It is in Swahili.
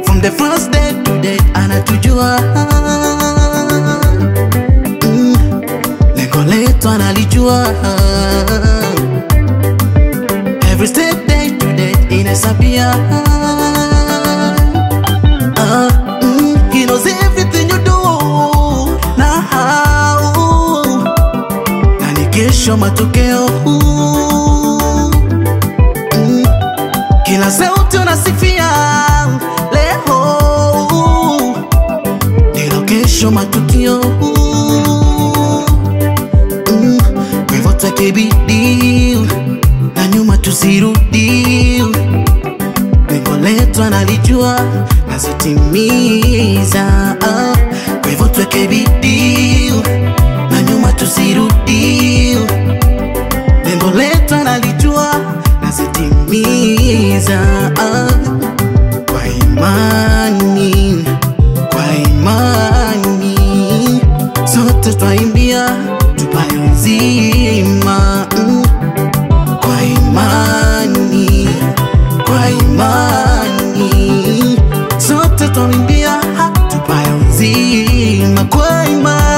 From the first day to date anatujua, lengo letu analijua. Every step day to date inasabia. He knows everything you do na how, na ni kesho matokeo. Kila sauti unasifia leo, ndio kesho matukio. Kwa hivyo tuweke bidii na nyuma tusirudi. Lengo letu analijua na zitimiza. Kwa hivyo tuweke bidii na nyuma tusirudi. Lengo letu analijua na zitimiza. Kwa imani, kwa imani sote twaimbia tupayo nzima. Kwa imani, kwa imani sote twaimbia tupayo nzima. Kwa imani.